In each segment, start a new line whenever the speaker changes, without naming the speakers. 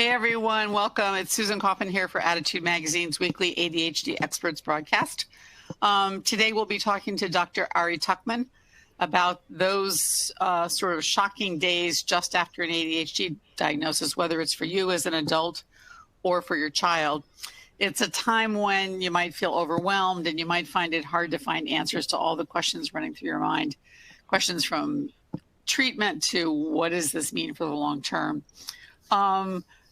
Hey everyone, welcome. It's Susan Coffin here for Attitude Magazine's weekly ADHD Experts broadcast. Today we'll be talking to Dr. Ari Tuckman about those sort of shocking days just after an ADHD diagnosis, whether it's for you as an adult or for your child. It's a time when you might feel overwhelmed and you might find it hard to find answers to all the questions running through your mind. Questions from treatment to what does this mean for the long term?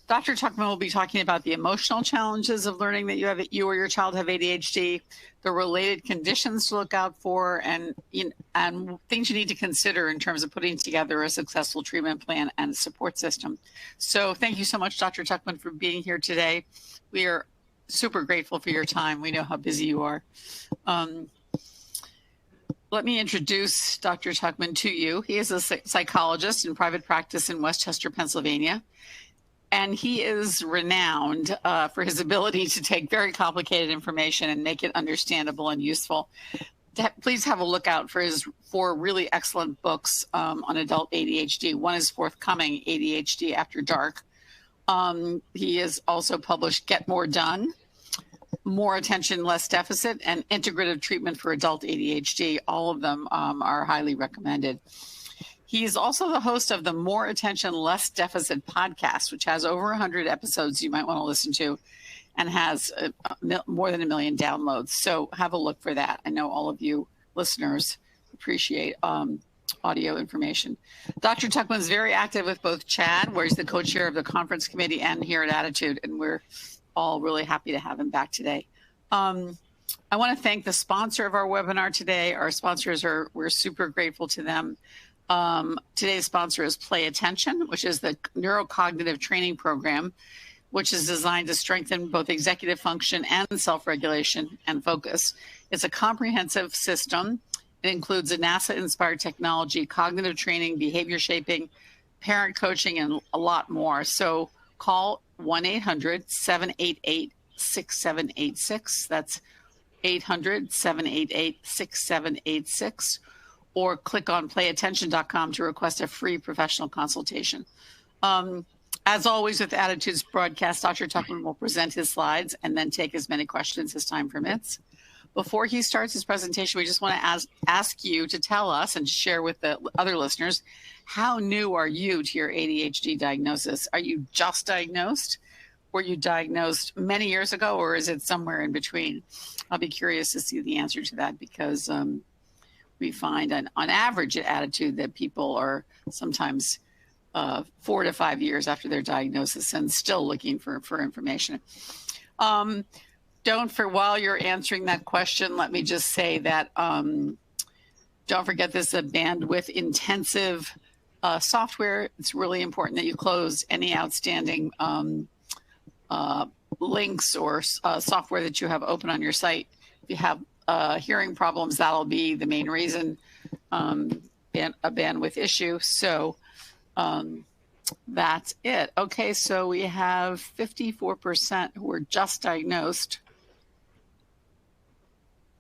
Dr. Tuckman will be talking about the emotional challenges of learning that you or your child have ADHD, the related conditions to look out for, and things you need to consider in terms of putting together a successful treatment plan and a support system. So thank you so much, Dr. Tuckman, for being here today. We are super grateful for your time. We know how busy you are. Let me introduce Dr. Tuckman to you. He is a psychologist in private practice in Westchester, Pennsylvania. And he is renowned for his ability to take very complicated information and make it understandable and useful. Please have a look out for his 4 really excellent books on adult ADHD. One is forthcoming, ADHD After Dark. He has also published Get More Done, More Attention, Less Deficit, and Integrative Treatment for Adult ADHD. All of them are highly recommended. He is also the host of the More Attention, Less Deficit podcast, which has over 100 episodes you might want to listen to and has more than 1 million downloads. So have a look for that. I know all of you listeners appreciate audio information. Dr. Tuckman is very active with both CHAD, where he's the co-chair of the conference committee, and here at Attitude, and we're all really happy to have him back today. I want to thank the sponsor of our webinar today. Our sponsors we're super grateful to them. Today's sponsor is Play Attention, which is the neurocognitive training program, which is designed to strengthen both executive function and self-regulation and focus. It's a comprehensive system. It includes a NASA-inspired technology, cognitive training, behavior shaping, parent coaching, and a lot more. So call 1-800-788-6786. That's 800-788-6786. Or click on playattention.com to request a free professional consultation. As always with Attitude's broadcast, Dr. Tuckman will present his slides and then take as many questions as time permits. Before he starts his presentation, we just want to ask you to tell us and share with the other listeners, how new are you to your ADHD diagnosis? Are you just diagnosed? Were you diagnosed many years ago, or is it somewhere in between? I'll be curious to see the answer to that, because we find on average at Attitude that people are sometimes 4 to 5 years after their diagnosis and still looking for information. While you're answering that question, let me just say that don't forget this is a bandwidth intensive software. It's really important that you close any outstanding links or software that you have open on your site. If you have hearing problems, that'll be the main reason, a bandwidth issue. So that's it. Okay, so we have 54% who were just diagnosed.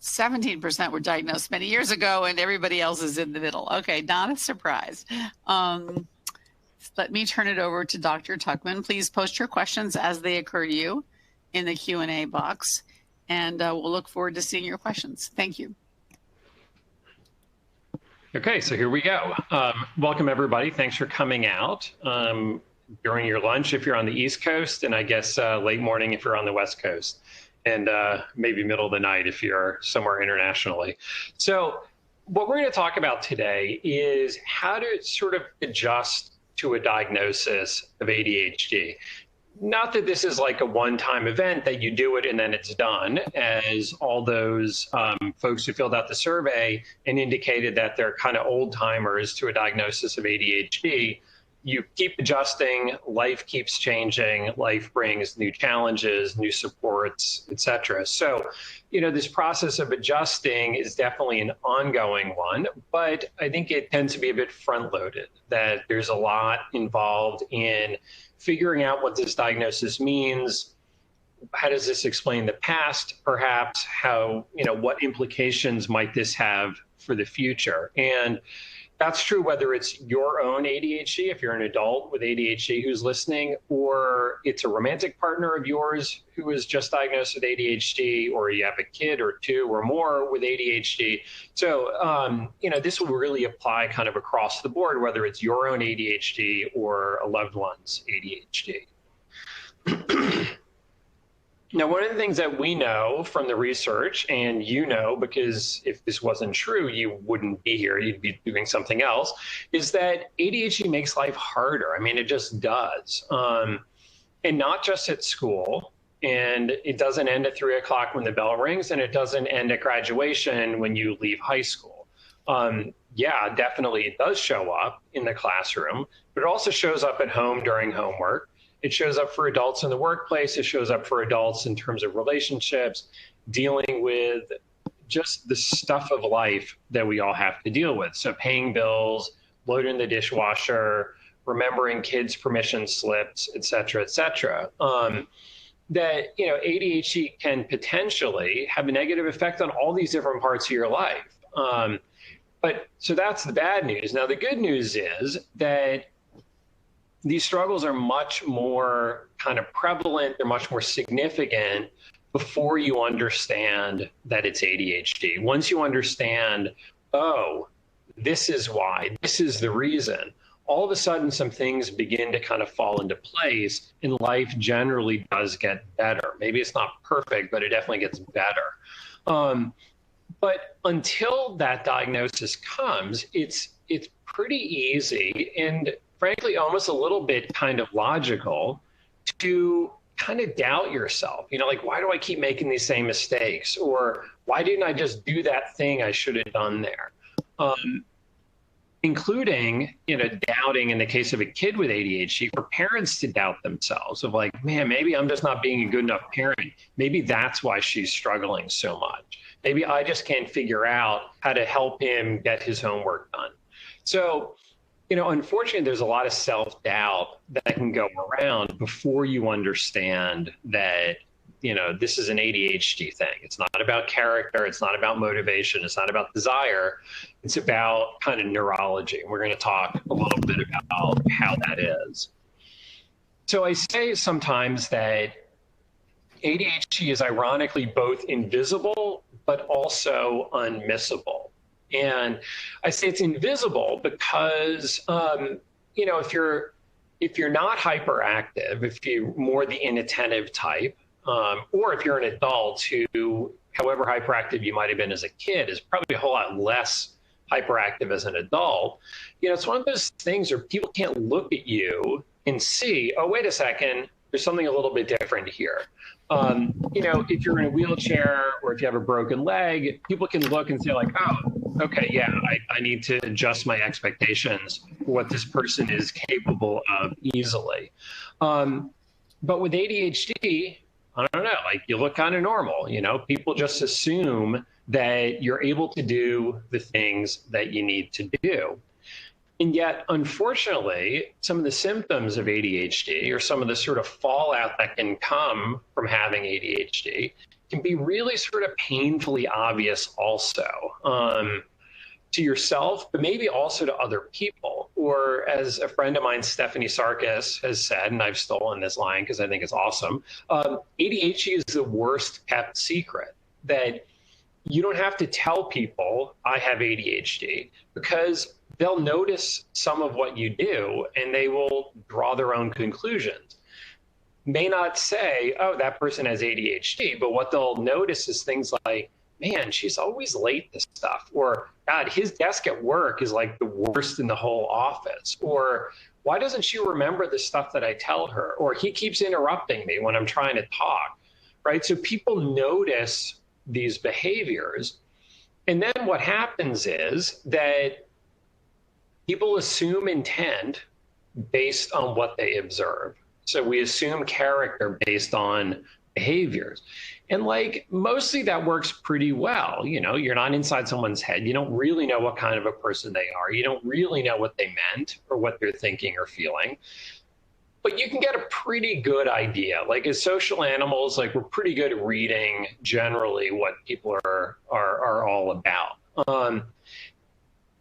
17% were diagnosed many years ago, and everybody else is in the middle. Okay, not a surprise. Let me turn it over to Dr. Tuckman. Please post your questions as they occur to you in the Q&A box. And we'll look forward to seeing your questions. Thank you.
Okay, so here we go. Welcome, everybody. Thanks for coming out during your lunch if you're on the East Coast, and I guess late morning if you're on the West Coast, and maybe middle of the night if you're somewhere internationally. So what we're going to talk about today is how to sort of adjust to a diagnosis of ADHD. Not that this is like a one-time event that you do it and then it's done, as all those folks who filled out the survey and indicated that they're kind of old-timers to a diagnosis of ADHD. You keep adjusting, life keeps changing, life brings new challenges, new supports, etc. So, this process of adjusting is definitely an ongoing one, but I think it tends to be a bit front-loaded, that there's a lot involved in figuring out what this diagnosis means. How does this explain the past, perhaps? How, what implications might this have for the future? And, That's true whether it's your own ADHD, if you're an adult with ADHD who's listening, or it's a romantic partner of yours who is just diagnosed with ADHD, or you have a kid or two or more with ADHD. So, this will really apply kind of across the board, whether it's your own ADHD or a loved one's ADHD. Now, one of the things that we know from the research, and because if this wasn't true, you wouldn't be here, you'd be doing something else, is that ADHD makes life harder. I mean, it just does. And not just at school. And it doesn't end at 3 o'clock when the bell rings, and it doesn't end at graduation when you leave high school. Yeah, definitely it does show up in the classroom, but it also shows up at home during homework. It shows up for adults in the workplace. It shows up for adults in terms of relationships, dealing with just the stuff of life that we all have to deal with. So paying bills, loading the dishwasher, remembering kids' permission slips, et cetera, et cetera. That, ADHD can potentially have a negative effect on all these different parts of your life. So that's the bad news. Now, the good news is that these struggles are much more kind of prevalent, they're much more significant before you understand that it's ADHD. Once you understand, oh, this is why, this is the reason, all of a sudden some things begin to kind of fall into place, and life generally does get better. Maybe it's not perfect, but it definitely gets better. But until that diagnosis comes, it's pretty easy and frankly, almost a little bit kind of logical to kind of doubt yourself. Like, why do I keep making these same mistakes? Or why didn't I just do that thing I should have done there? Including, doubting in the case of a kid with ADHD, for parents to doubt themselves of like, man, maybe I'm just not being a good enough parent. Maybe that's why she's struggling so much. Maybe I just can't figure out how to help him get his homework done. So, unfortunately, there's a lot of self-doubt that can go around before you understand that, this is an ADHD thing. It's not about character. It's not about motivation. It's not about desire. It's about kind of neurology. We're going to talk a little bit about how that is. So I say sometimes that ADHD is ironically both invisible, but also unmissable. And I say it's invisible because, if you're not hyperactive, if you're more the inattentive type, or if you're an adult who, however hyperactive you might have been as a kid, is probably a whole lot less hyperactive as an adult, it's one of those things where people can't look at you and see, oh, wait a second, there's something a little bit different here. If you're in a wheelchair or if you have a broken leg, people can look and say like, oh, okay, yeah, I need to adjust my expectations for what this person is capable of easily. But with ADHD, I don't know, like you look kind of normal, people just assume that you're able to do the things that you need to do. And yet, unfortunately, some of the symptoms of ADHD or some of the sort of fallout that can come from having ADHD can be really sort of painfully obvious also to yourself, but maybe also to other people. Or as a friend of mine, Stephanie Sarkis, has said, and I've stolen this line because I think it's awesome, ADHD is the worst kept secret, that you don't have to tell people I have ADHD because they'll notice some of what you do and they will draw their own conclusions. May not say, oh, that person has ADHD, but what they'll notice is things like, man, she's always late to stuff, or God, his desk at work is like the worst in the whole office, or why doesn't she remember the stuff that I tell her, or he keeps interrupting me when I'm trying to talk, right? So people notice these behaviors. And then what happens is that people assume intent based on what they observe. So we assume character based on behaviors. And like mostly that works pretty well. You're not inside someone's head. You don't really know what kind of a person they are. You don't really know what they meant or what they're thinking or feeling. But you can get a pretty good idea. Like as social animals, like we're pretty good at reading generally what people are all about.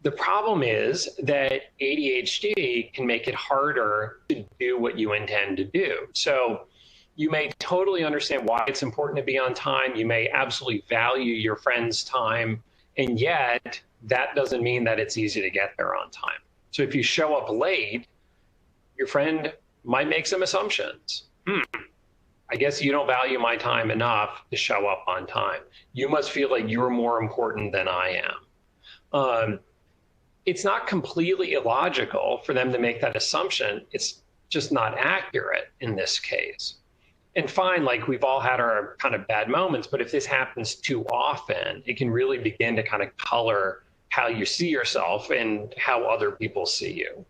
The problem is that ADHD can make it harder to do what you intend to do. So you may totally understand why it's important to be on time. You may absolutely value your friend's time, and yet that doesn't mean that it's easy to get there on time. So if you show up late, your friend might make some assumptions. I guess you don't value my time enough to show up on time. You must feel like you're more important than I am. It's not completely illogical for them to make that assumption. It's just not accurate in this case. And fine, like we've all had our kind of bad moments, but if this happens too often, it can really begin to kind of color how you see yourself and how other people see you.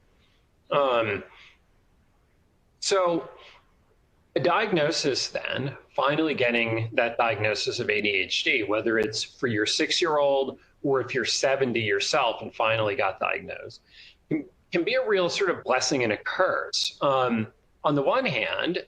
So a diagnosis then, finally getting that diagnosis of ADHD, whether it's for your 6-year-old or if you're 70 yourself and finally got diagnosed, can be a real sort of blessing and a curse. On the one hand,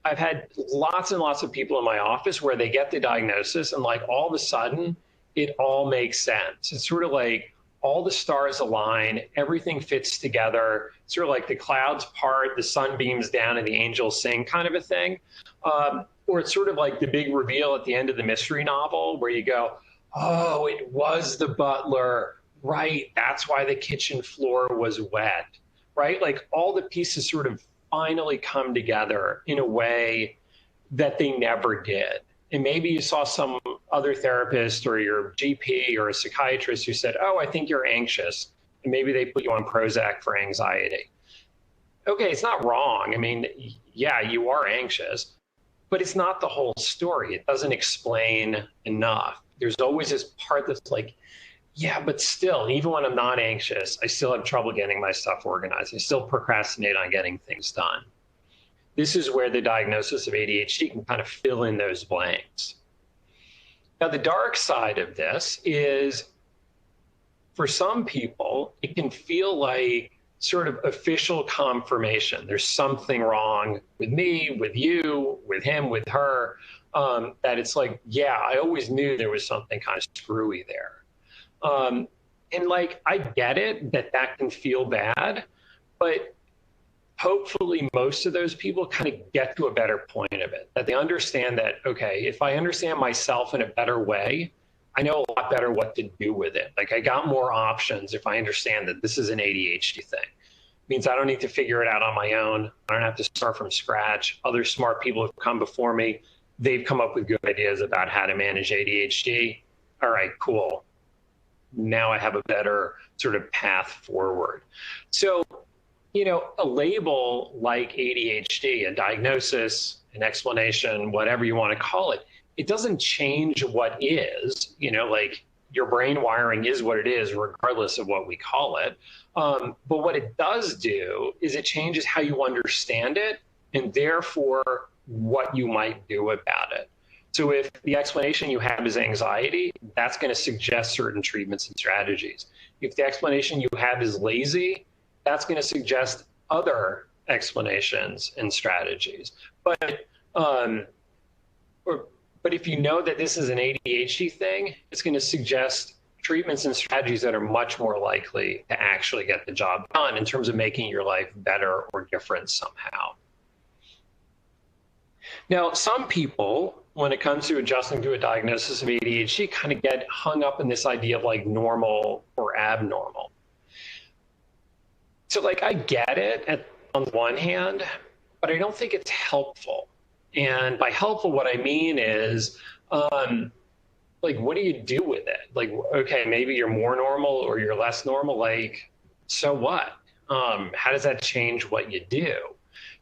I've had lots and lots of people in my office where they get the diagnosis and like all of a sudden it all makes sense. It's sort of like all the stars align, everything fits together, sort of like the clouds part, the sun beams down and the angels sing kind of a thing. Or it's sort of like the big reveal at the end of the mystery novel where you go, oh, it was the butler, right? That's why the kitchen floor was wet, right? Like all the pieces sort of finally come together in a way that they never did. And maybe you saw some other therapist or your GP or a psychiatrist who said, oh, I think you're anxious. And maybe they put you on Prozac for anxiety. Okay, it's not wrong. I mean, yeah, you are anxious, but it's not the whole story. It doesn't explain enough. There's always this part that's like, yeah, but still, even when I'm not anxious, I still have trouble getting my stuff organized. I still procrastinate on getting things done. This is where the diagnosis of ADHD can kind of fill in those blanks. Now, the dark side of this is for some people, it can feel like sort of official confirmation. There's something wrong with me, with you, with him, with her, that it's like, yeah, I always knew there was something kind of screwy there. And like, I get it that that can feel bad, but hopefully most of those people kind of get to a better point of it, that they understand that, okay, if I understand myself in a better way, I know a lot better what to do with it. Like I got more options if I understand that this is an ADHD thing. It means I don't need to figure it out on my own. I don't have to start from scratch. Other smart people have come before me. They've come up with good ideas about how to manage ADHD. All right, cool. Now I have a better sort of path forward. So, you know, a label like ADHD, a diagnosis, an explanation, whatever you want to call it, it doesn't change what is, you know, like your brain wiring is what it is, regardless of what we call it. But what it does do is it changes how you understand it and therefore what you might do about it. So if the explanation you have is anxiety, that's going to suggest certain treatments and strategies. If the explanation you have is lazy, that's going to suggest other explanations and strategies. But if you know that this is an ADHD thing, it's going to suggest treatments and strategies that are much more likely to actually get the job done in terms of making your life better or different somehow. Now, some people, when it comes to adjusting to a diagnosis of ADHD, kind of get hung up in this idea of like normal or abnormal. So like, I get it on the one hand, but I don't think it's helpful. And by helpful, what I mean is, like, what do you do with it? Like, okay, maybe you're more normal or you're less normal. Like, so what? How does that change what you do?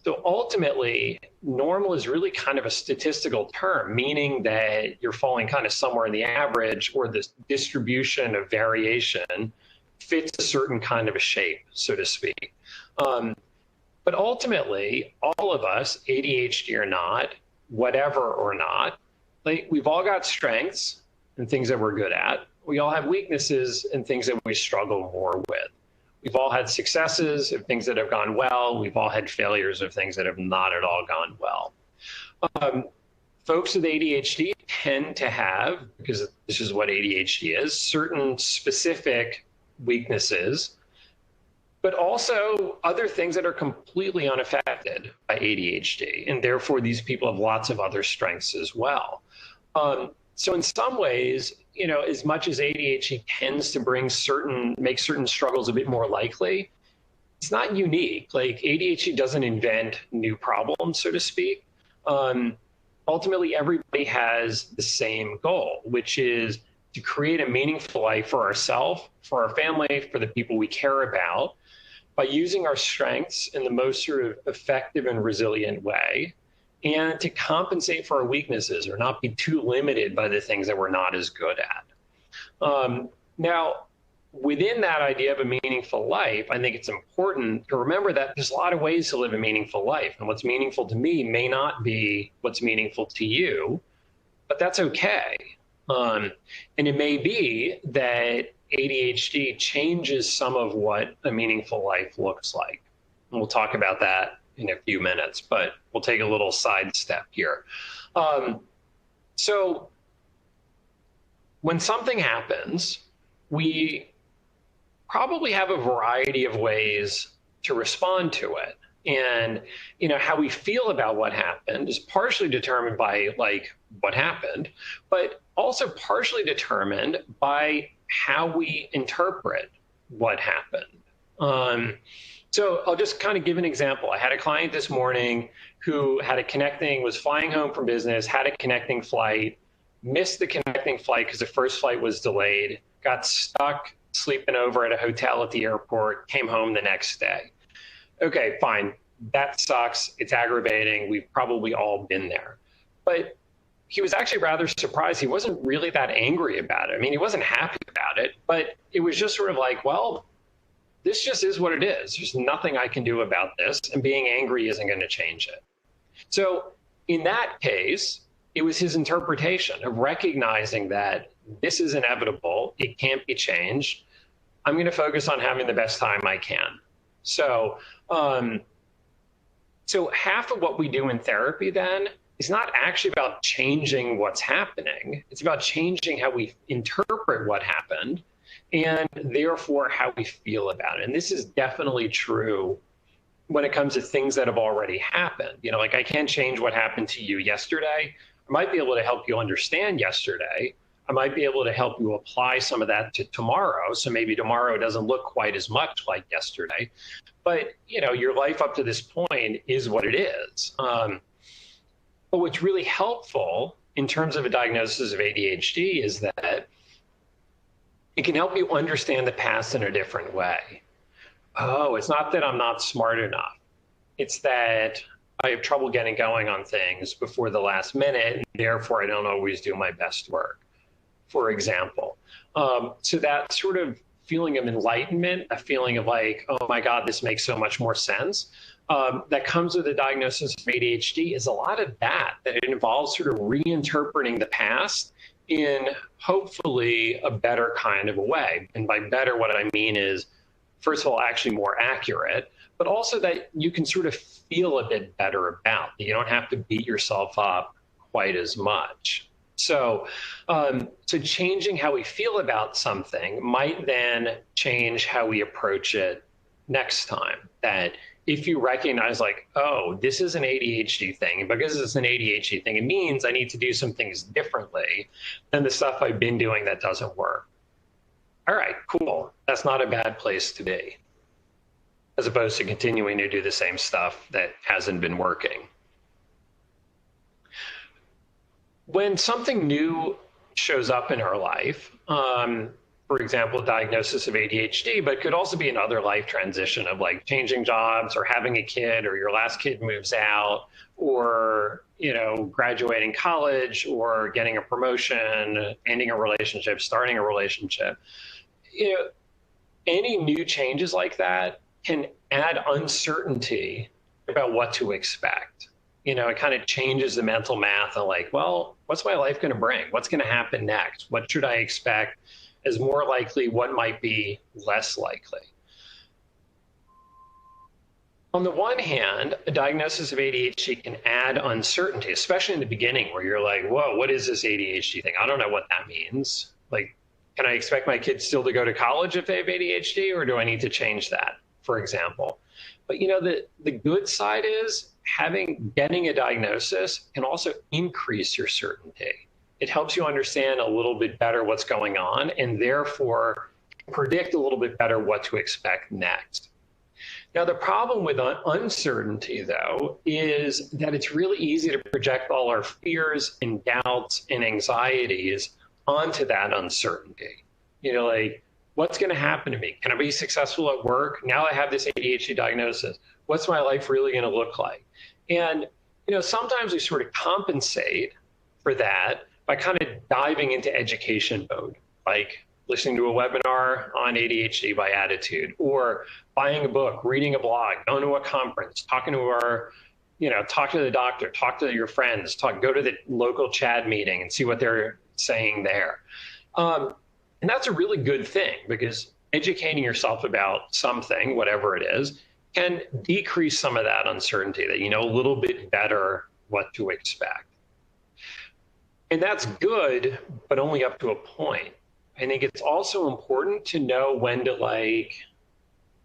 So ultimately, normal is really kind of a statistical term, meaning that you're falling kind of somewhere in the average or the distribution of variation fits a certain kind of a shape, so to speak. But ultimately, all of us, ADHD or not, whatever or not, like we've all got strengths and things that we're good at. We all have weaknesses and things that we struggle more with. We've all had successes of things that have gone well. We've all had failures of things that have not at all gone well. Folks with ADHD tend to have, because this is what ADHD is, certain specific weaknesses, but also other things that are completely unaffected by ADHD. And therefore, these people have lots of other strengths as well. So in some ways, as much as ADHD tends to make certain struggles a bit more likely, it's not unique. Like ADHD doesn't invent new problems, so to speak. Ultimately, everybody has the same goal, which is to create a meaningful life for ourselves, for our family, for the people we care about, by using our strengths in the most sort of effective and resilient way, and to compensate for our weaknesses or not be too limited by the things that we're not as good at. Now, within that idea of a meaningful life, I think it's important to remember that there's a lot of ways to live a meaningful life. And what's meaningful to me may not be what's meaningful to you, but that's okay. And it may be that ADHD changes some of what a meaningful life looks like. And we'll talk about that in a few minutes, but we'll take a little sidestep here. So when something happens, we probably have a variety of ways to respond to it. And, how we feel about what happened is partially determined by what happened, but also partially determined by how we interpret what happened. So I'll just kind of give an example. I had a client this morning who was flying home from business, had a connecting flight, missed the connecting flight because the first flight was delayed, got stuck sleeping over at a hotel at the airport, came home the next day. Okay, fine. That sucks. It's aggravating. We've probably all been there. But he was actually rather surprised. He wasn't really that angry about it. I mean, he wasn't happy about it, but it was just sort of like, well, this just is what it is. There's nothing I can do about this, and being angry isn't going to change it. So in that case, it was his interpretation of recognizing that this is inevitable. It can't be changed. I'm going to focus on having the best time I can. So half of what we do in therapy then is not actually about changing what's happening. It's about changing how we interpret what happened and therefore how we feel about it. And this is definitely true when it comes to things that have already happened. Like I can't change what happened to you yesterday. I might be able to help you understand yesterday. I might be able to help you apply some of that to tomorrow. So maybe tomorrow doesn't look quite as much like yesterday. But, your life up to this point is what it is. But what's really helpful in terms of a diagnosis of ADHD is that it can help you understand the past in a different way. Oh, it's not that I'm not smart enough. It's that I have trouble getting going on things before the last minute, and therefore I don't always do my best work, for example. So that sort of feeling of enlightenment, a feeling of like, oh my God, this makes so much more sense, that comes with a diagnosis of ADHD is a lot of that it involves sort of reinterpreting the past in hopefully a better kind of a way. And by better, what I mean is, first of all, actually more accurate, but also that you can sort of feel a bit better about it. You don't have to beat yourself up quite as much. So changing how we feel about something might then change how we approach it next time. That if you recognize like, oh, this is an ADHD thing, and because it's an ADHD thing, it means I need to do some things differently than the stuff I've been doing that doesn't work. All right, cool. That's not a bad place to be, as opposed to continuing to do the same stuff that hasn't been working. When something new shows up in our life, for example, diagnosis of ADHD, but it could also be another life transition of like changing jobs or having a kid, or your last kid moves out, or, graduating college, or getting a promotion, ending a relationship, starting a relationship. Any new changes like that can add uncertainty about what to expect. It kind of changes the mental math of like, well, what's my life going to bring? What's going to happen next? What should I expect as more likely? What might be less likely? On the one hand, a diagnosis of ADHD can add uncertainty, especially in the beginning where you're like, whoa, what is this ADHD thing? I don't know what that means. Like, Can I expect my kids still to go to college if they have ADHD, or do I need to change that, for example? But the good side is getting a diagnosis can also increase your certainty. It helps you understand a little bit better what's going on, and therefore predict a little bit better what to expect next. Now, the problem with uncertainty, though, is that it's really easy to project all our fears and doubts and anxieties onto that uncertainty. Like, what's going to happen to me? Can I be successful at work? Now I have this ADHD diagnosis. What's my life really going to look like? And, sometimes we sort of compensate for that by kind of diving into education mode, like listening to a webinar on ADHD by Adhd, or buying a book, reading a blog, going to a conference, talking to talk to the doctor, talk to your friends, go to the local CHAD meeting and see what they're saying there. And that's a really good thing, because educating yourself about something, whatever it is, can decrease some of that uncertainty, that you know a little bit better what to expect. And that's good, but only up to a point. I think it's also important to know when to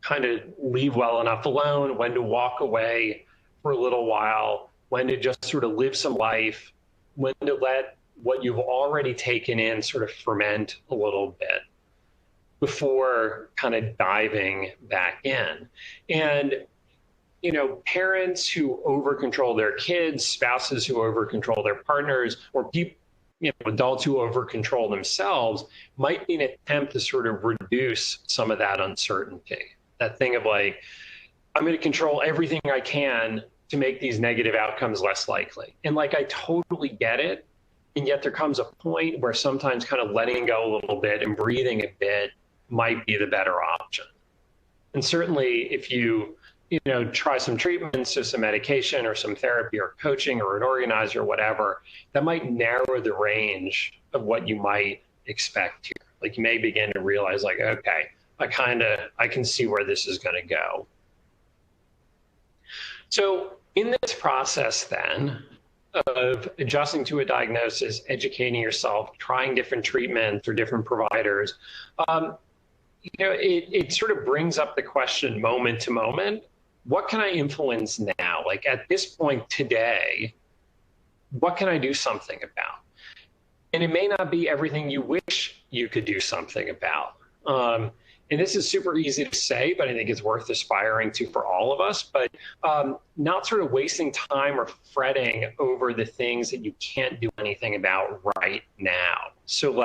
kind of leave well enough alone, when to walk away for a little while, when to just sort of live some life, when to let what you've already taken in sort of ferment a little bit before kind of diving back in. And, parents who over-control their kids, spouses who over-control their partners, or people, adults who over-control themselves, might be an attempt to sort of reduce some of that uncertainty. That thing of I'm going to control everything I can to make these negative outcomes less likely. And I totally get it. And yet there comes a point where sometimes kind of letting go a little bit and breathing a bit might be the better option. And certainly if you, try some treatments or some medication or some therapy or coaching or an organizer or whatever, that might narrow the range of what you might expect here. You may begin to realize okay, I can see where this is going to go. So in this process then of adjusting to a diagnosis, educating yourself, trying different treatments or different providers, it sort of brings up the question moment to moment, what can I influence now? At this point today, what can I do something about? And it may not be everything you wish you could do something about. And this is super easy to say, but I think it's worth aspiring to for all of us, but not sort of wasting time or fretting over the things that you can't do anything about right now. So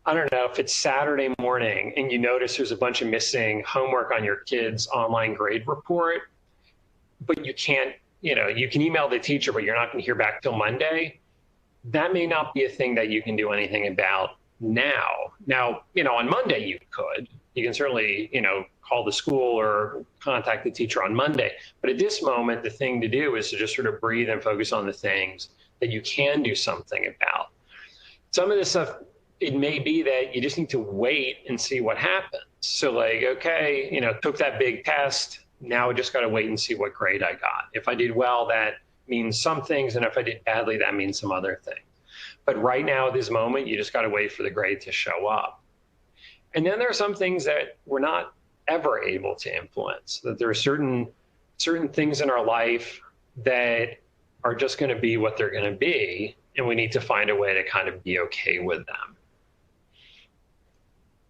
I don't know, if it's Saturday morning and you notice there's a bunch of missing homework on your kid's online grade report, but you can't, you can email the teacher, but you're not going to hear back till Monday. That may not be a thing that you can do anything about now. Now, on Monday you can certainly, call the school or contact the teacher on Monday. But at this moment, the thing to do is to just sort of breathe and focus on the things that you can do something about. Some of this stuff, it may be that you just need to wait and see what happens. So okay, took that big test. Now I just got to wait and see what grade I got. If I did well, that means some things. And if I did badly, that means some other things. But right now at this moment, you just got to wait for the grade to show up. And then there are some things that we're not ever able to influence, that there are certain things in our life that are just going to be what they're going to be. And we need to find a way to kind of be okay with them.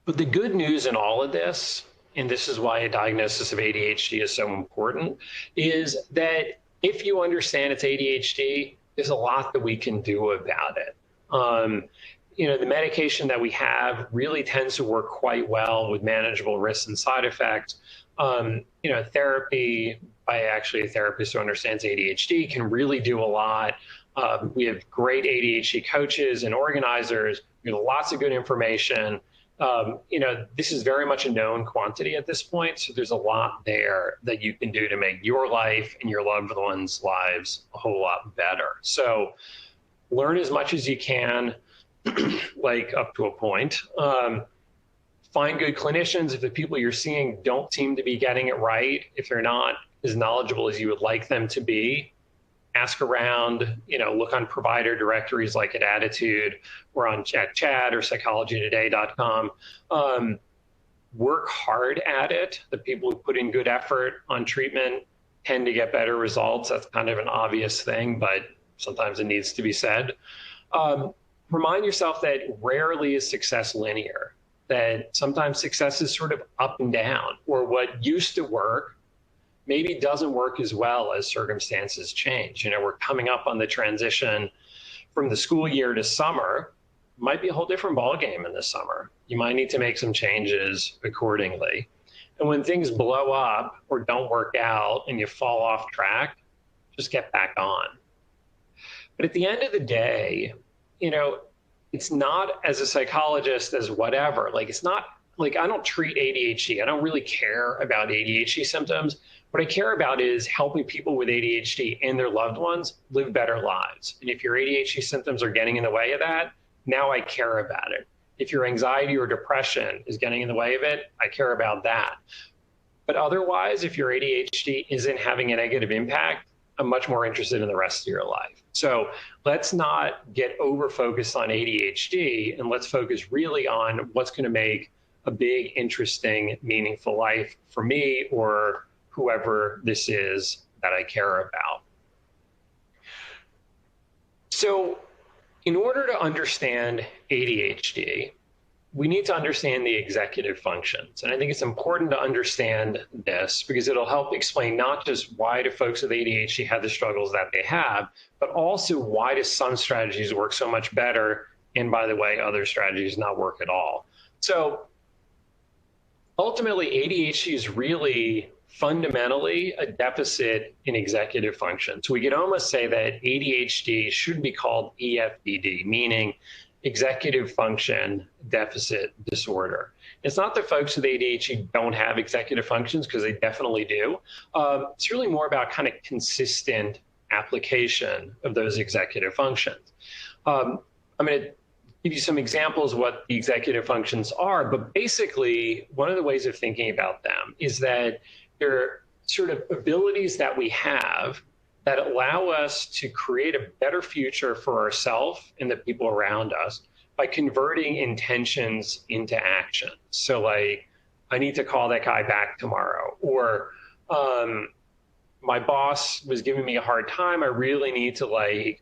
But the good news in all of this, and this is why a diagnosis of ADHD is so important, is that if you understand it's ADHD, there's a lot that we can do about it. The medication that we have really tends to work quite well with manageable risks and side effects. Therapy by actually a therapist who understands ADHD can really do a lot. We have great ADHD coaches and organizers. We have lots of good information. This is very much a known quantity at this point. So there's a lot there that you can do to make your life and your loved ones' lives a whole lot better. So learn as much as you can, up to a point. Find good clinicians. If the people you're seeing don't seem to be getting it right, if they're not as knowledgeable as you would like them to be, ask around, look on provider directories like at Adhd or on Chat or psychologytoday.com. Work hard at it. The people who put in good effort on treatment tend to get better results. That's kind of an obvious thing, but sometimes it needs to be said. Remind yourself that rarely is success linear, that sometimes success is sort of up and down, or what used to work maybe doesn't work as well as circumstances change. We're coming up on the transition from the school year to summer. Might be a whole different ballgame in the summer. You might need to make some changes accordingly. And when things blow up or don't work out and you fall off track, just get back on. But at the end of the day, it's not, as a psychologist, as whatever, it's not like I don't treat ADHD. I don't really care about ADHD symptoms. What I care about is helping people with ADHD and their loved ones live better lives. And if your ADHD symptoms are getting in the way of that, now I care about it. If your anxiety or depression is getting in the way of it, I care about that. But otherwise, if your ADHD isn't having a negative impact, I'm much more interested in the rest of your life. So let's not get over-focused on ADHD, and let's focus really on what's going to make a big, interesting, meaningful life for me or whoever this is that I care about. So in order to understand ADHD, we need to understand the executive functions. And I think it's important to understand this because it'll help explain not just why do folks with ADHD have the struggles that they have, but also why do some strategies work so much better, and by the way, other strategies not work at all. So ultimately, ADHD is really fundamentally a deficit in executive function. So we could almost say that ADHD should be called EFDD, meaning executive function deficit disorder. It's not that folks with ADHD don't have executive functions, because they definitely do. It's really more about kind of consistent application of those executive functions. I'm going to give you some examples of what the executive functions are, but basically one of the ways of thinking about them is that they're sort of abilities that we have that allow us to create a better future for ourselves and the people around us by converting intentions into action. So like, I need to call that guy back tomorrow, or my boss was giving me a hard time. I really need to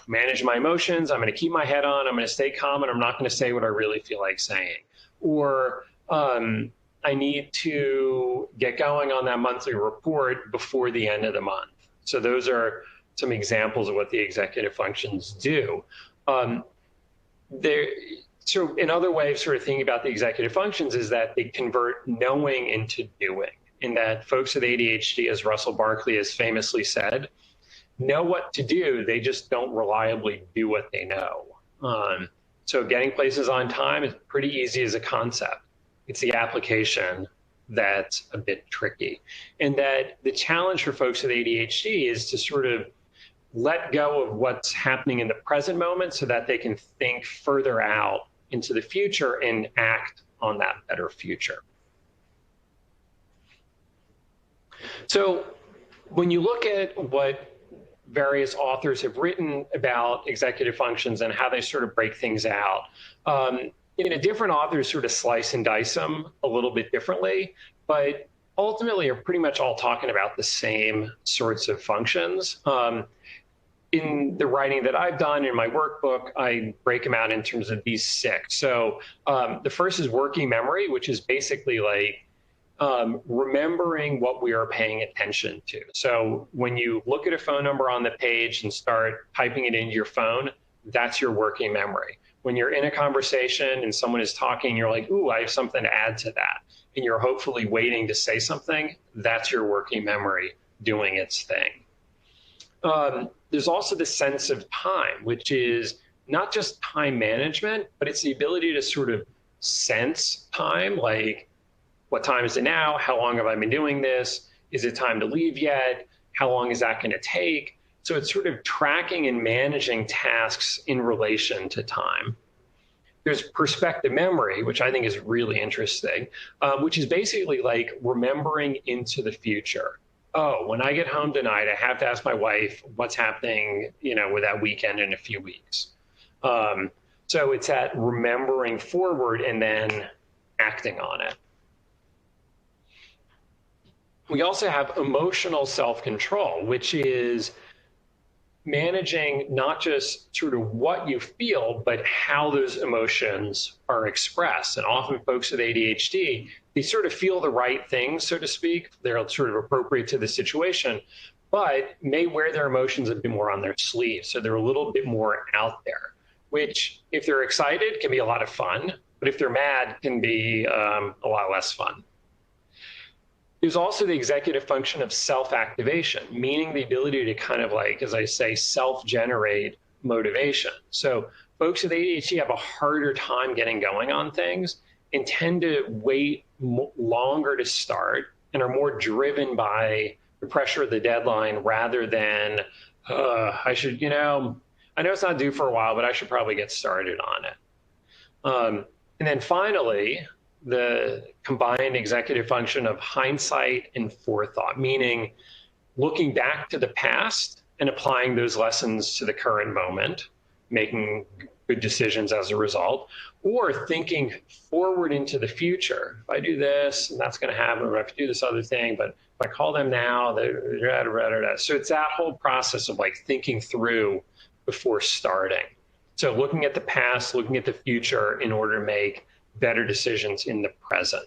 manage my emotions. I'm going to keep my head on. I'm going to stay calm, and I'm not going to say what I really feel like saying. Or I need to get going on that monthly report before the end of the month. So those are some examples of what the executive functions do. So another way of sort of thinking about the executive functions is that they convert knowing into doing. In that folks with ADHD, as Russell Barkley has famously said, know what to do, they just don't reliably do what they know. So getting places on time is pretty easy as a concept. It's the application that's a bit tricky. And that the challenge for folks with ADHD is to sort of let go of what's happening in the present moment so that they can think further out into the future and act on that better future. So when you look at what various authors have written about executive functions and how they sort of break things out, different authors sort of slice and dice them a little bit differently, but ultimately are pretty much all talking about the same sorts of functions. In the writing that I've done in my workbook, I break them out in terms of these 6. So the first is working memory, which is basically like remembering what we are paying attention to. So when you look at a phone number on the page and start typing it into your phone, that's your working memory. When you're in a conversation and someone is talking, you're like, ooh, I have something to add to that. And you're hopefully waiting to say something. That's your working memory doing its thing. There's also the sense of time, which is not just time management, but it's the ability to sort of sense time, like what time is it now? How long have I been doing this? Is it time to leave yet? How long is that going to take? So it's sort of tracking and managing tasks in relation to time. There's perspective memory, which I think is really interesting, which is basically like remembering into the future. oh, when I get home tonight, I have to ask my wife what's happening, with that weekend in a few weeks. So it's that remembering forward and then acting on it. We also have emotional self-control, which is managing not just sort of what you feel, but how those emotions are expressed. And often folks with ADHD, they sort of feel the right things, so to speak. They're sort of appropriate to the situation, but may wear their emotions a bit more on their sleeve. So they're a little bit more out there, which if they're excited can be a lot of fun, but if they're mad can be a lot less fun. There's also the executive function of self-activation, meaning the ability to kind of like, as I say, self-generate motivation. So folks with ADHD have a harder time getting going on things and tend to wait longer to start and are more driven by the pressure of the deadline rather than, I should, I know it's not due for a while, but I should probably get started on it. And then finally, the combined executive function of hindsight and forethought, meaning looking back to the past and applying those lessons to the current moment, making good decisions as a result, or thinking forward into the future. If I do this, and that's going to happen, or if I do this other thing, but if I call them now, so it's that whole process of like thinking through before starting. So looking at the past, looking at the future in order to make better decisions in the present.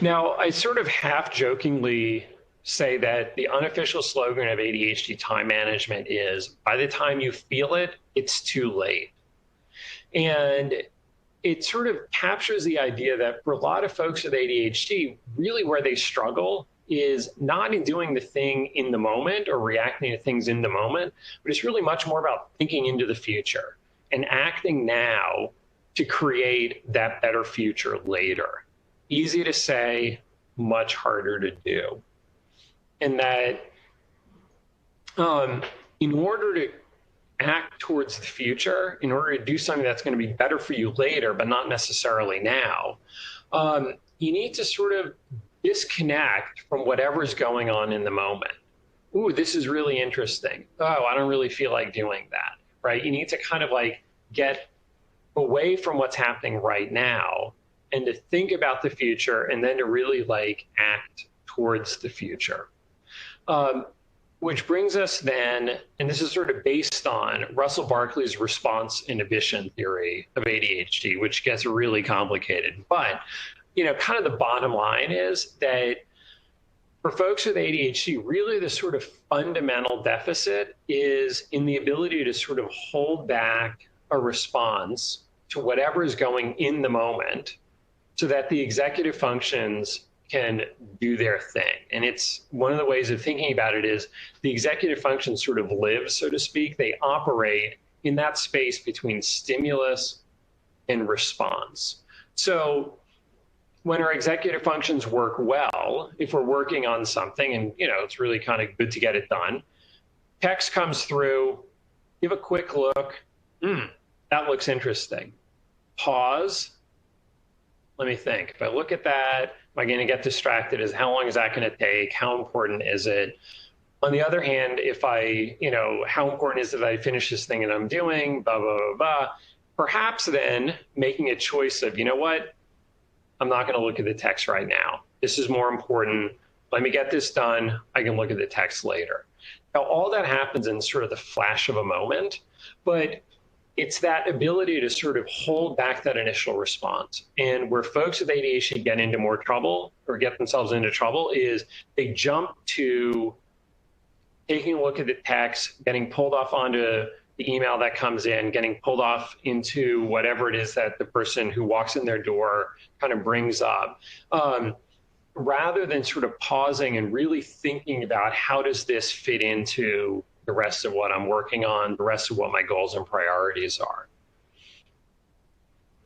Now, I sort of half jokingly say that the unofficial slogan of ADHD time management is, by the time you feel it, it's too late. And it sort of captures the idea that for a lot of folks with ADHD, really where they struggle is not in doing the thing in the moment or reacting to things in the moment, but it's really much more about thinking into the future and acting now to create that better future later. Easy to say, much harder to do. And that in order to act towards the future, in order to do something that's going to be better for you later, but not necessarily now, you need to sort of disconnect from whatever's going on in the moment. Ooh, this is really interesting. Oh, I don't really feel like doing that. Right? You need to kind of like get away from what's happening right now and to think about the future and then to really like act towards the future. Which brings us then, and this is sort of based on Russell Barkley's response inhibition theory of ADHD, which gets really complicated. But, kind of the bottom line is that for folks with ADHD, really the sort of fundamental deficit is in the ability to sort of hold back a response to whatever is going in the moment so that the executive functions can do their thing. And it's one of the ways of thinking about it is the executive functions sort of live, so to speak. They operate in that space between stimulus and response. So when our executive functions work well, if we're working on something and, it's really kind of good to get it done, text comes through, give a quick look. That looks interesting. Pause. Let me think. If I look at that, am I going to get distracted? How long is that going to take? How important is it? On the other hand, if how important is it that I finish this thing that I'm doing, blah, blah, blah, blah. Perhaps then making a choice of, what? I'm not going to look at the text right now. This is more important. Let me get this done. I can look at the text later. Now, all that happens in sort of the flash of a moment, but it's that ability to sort of hold back that initial response. And where folks with ADHD get into more trouble or get themselves into trouble is they jump to taking a look at the text, getting pulled off onto the email that comes in, getting pulled off into whatever it is that the person who walks in their door kind of brings up, rather than sort of pausing and really thinking about how does this fit into the rest of what I'm working on, the rest of what my goals and priorities are.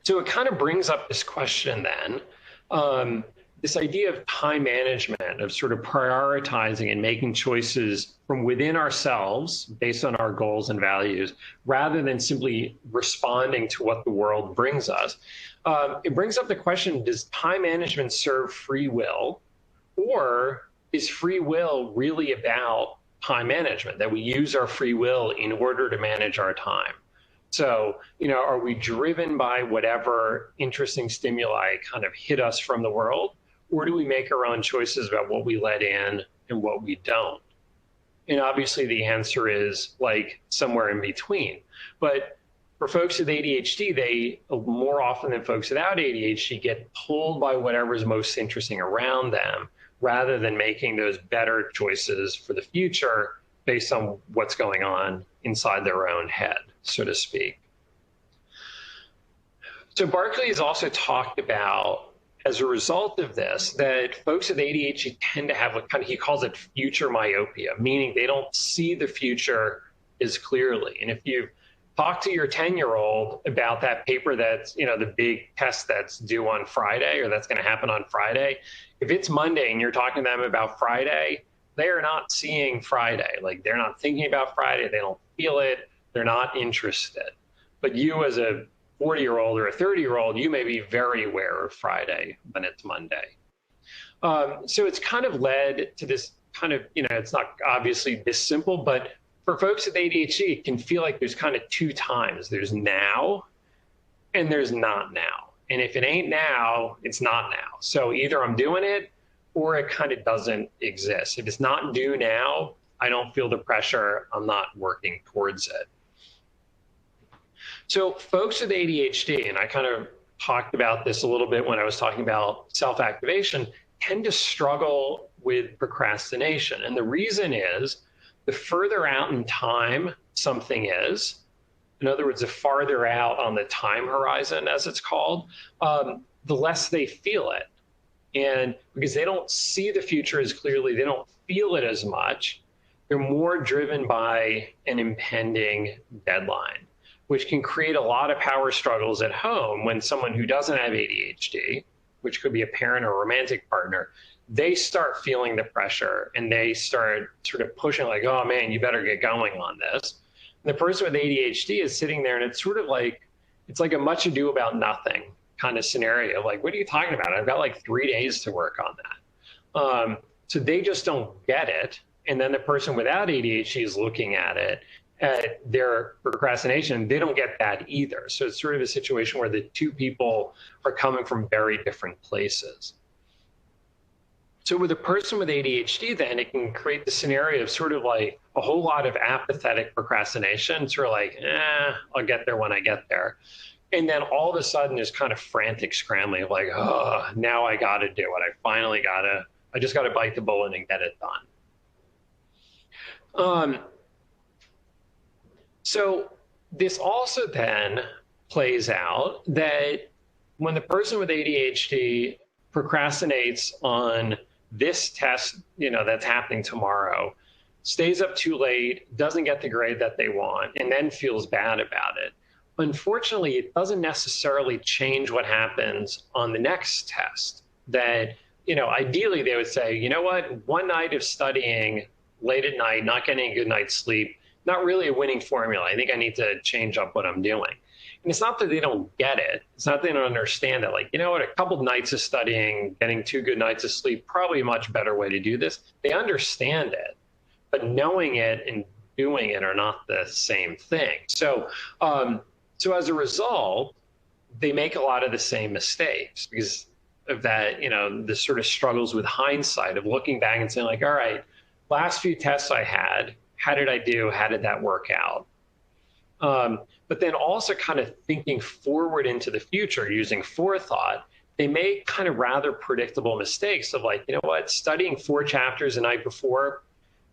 So it kind of brings up this question then, this idea of time management, of sort of prioritizing and making choices from within ourselves based on our goals and values, rather than simply responding to what the world brings us. It brings up the question, does time management serve free will, Or is free will really about time management, that we use our free will in order to manage our time? So, are we driven by whatever interesting stimuli kind of hit us from the world? Or do we make our own choices about what we let in and what we don't? And obviously the answer is like somewhere in between. But for folks with ADHD, they more often than folks without ADHD get pulled by whatever's most interesting around them, rather than making those better choices for the future based on what's going on inside their own head, so to speak. So Barkley has also talked about, as a result of this, that folks with ADHD tend to have what he calls it future myopia, meaning they don't see the future as clearly. And if you talk to your 10-year-old about that paper that's, the big test that's due on Friday, or that's going to happen on Friday, if it's Monday and you're talking to them about Friday, they are not seeing Friday. Like, they're not thinking about Friday. They don't feel it. They're not interested. But you, as a 40-year-old or a 30-year-old, you may be very aware of Friday when it's Monday. So it's kind of led to this kind of, it's not obviously this simple, but for folks with ADHD, it can feel like there's kind of two times. There's now and there's not now. And if it ain't now, it's not now. So either I'm doing it or it kind of doesn't exist. If it's not due now, I don't feel the pressure. I'm not working towards it. So folks with ADHD, and I kind of talked about this a little bit when I was talking about self-activation, tend to struggle with procrastination. And the reason is, the further out in time something is, in other words, the farther out on the time horizon, as it's called, the less they feel it. And because they don't see the future as clearly, they don't feel it as much, they're more driven by an impending deadline, which can create a lot of power struggles at home when someone who doesn't have ADHD, which could be a parent or a romantic partner, they start feeling the pressure and they start sort of pushing like, oh man, you better get going on this. And the person with ADHD is sitting there and it's sort of like, it's like a much ado about nothing kind of scenario. Like, what are you talking about? I've got like 3 days to work on that. So they just don't get it. And then the person without ADHD is looking at it, at their procrastination, they don't get that either. So it's sort of a situation where the two people are coming from very different places. So with a person with ADHD, then it can create the scenario of sort of like a whole lot of apathetic procrastination, sort of like, I'll get there when I get there. And then all of a sudden there's kind of frantic scrambling of like, oh, now I got to do it. I just got to bite the bullet and get it done. So this also then plays out that when the person with ADHD procrastinates on this test, that's happening tomorrow, stays up too late, doesn't get the grade that they want, and then feels bad about it, unfortunately, it doesn't necessarily change what happens on the next test. That, ideally they would say, you know what, one night of studying late at night, not getting a good night's sleep, not really a winning formula. I think I need to change up what I'm doing. And it's not that they don't get it. It's not that they don't understand that, like, you know what, a couple of nights of studying, getting 2 good nights of sleep, probably a much better way to do this. They understand it, but knowing it and doing it are not the same thing. So as a result, they make a lot of the same mistakes because of that, the sort of struggles with hindsight of looking back and saying like, all right, last few tests I had, how did I do? How did that work out? But then also kind of thinking forward into the future using forethought, they make kind of rather predictable mistakes of like, you know what, studying 4 chapters the night before,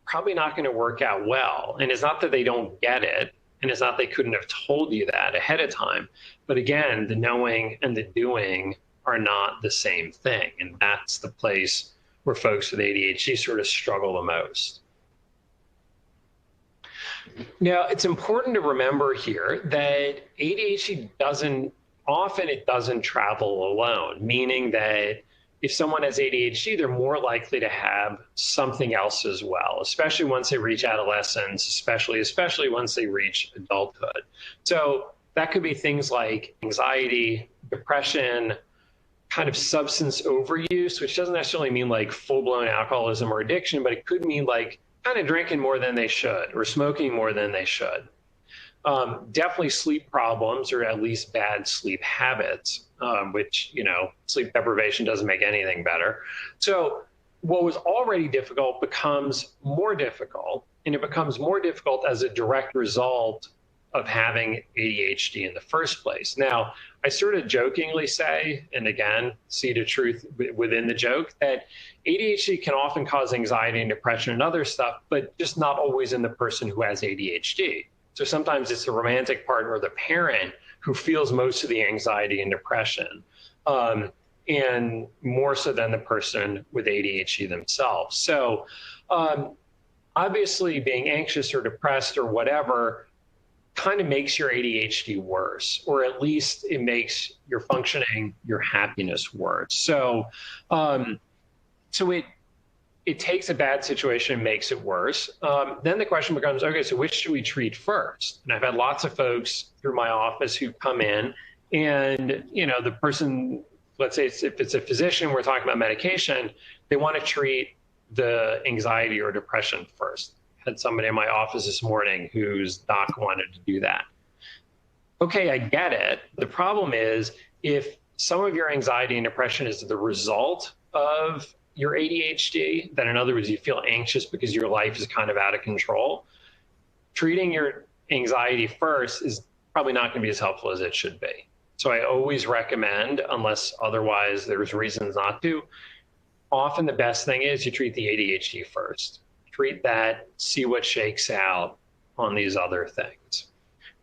probably not going to work out well. And it's not that they don't get it, and it's not they couldn't have told you that ahead of time. But again, the knowing and the doing are not the same thing. And that's the place where folks with ADHD sort of struggle the most. Now, it's important to remember here that ADHD doesn't travel alone, meaning that if someone has ADHD, they're more likely to have something else as well, especially once they reach adolescence, especially once they reach adulthood. So that could be things like anxiety, depression, kind of substance overuse, which doesn't necessarily mean like full-blown alcoholism or addiction, but it could mean like kind of drinking more than they should or smoking more than they should. Definitely sleep problems, or at least bad sleep habits, which, sleep deprivation doesn't make anything better. So what was already difficult becomes more difficult, and it becomes more difficult as a direct result of having ADHD in the first place. Now, I sort of jokingly say, and again, see the truth within the joke, that ADHD can often cause anxiety and depression and other stuff, but just not always in the person who has ADHD. So sometimes it's the romantic partner or the parent who feels most of the anxiety and depression, and more so than the person with ADHD themselves. So obviously being anxious or depressed or whatever kind of makes your ADHD worse, or at least it makes your functioning, your happiness worse. So, it takes a bad situation and makes it worse. Then the question becomes, okay, so which should we treat first? And I've had lots of folks through my office who come in and, the person, let's say if it's a physician, we're talking about medication, they want to treat the anxiety or depression first. Had somebody in my office this morning whose doc wanted to do that. Okay, I get it. The problem is if some of your anxiety and depression is the result of your ADHD, then in other words, you feel anxious because your life is kind of out of control, treating your anxiety first is probably not going to be as helpful as it should be. So I always recommend, unless otherwise there's reasons not to, often the best thing is you treat the ADHD first. Treat that, see what shakes out on these other things.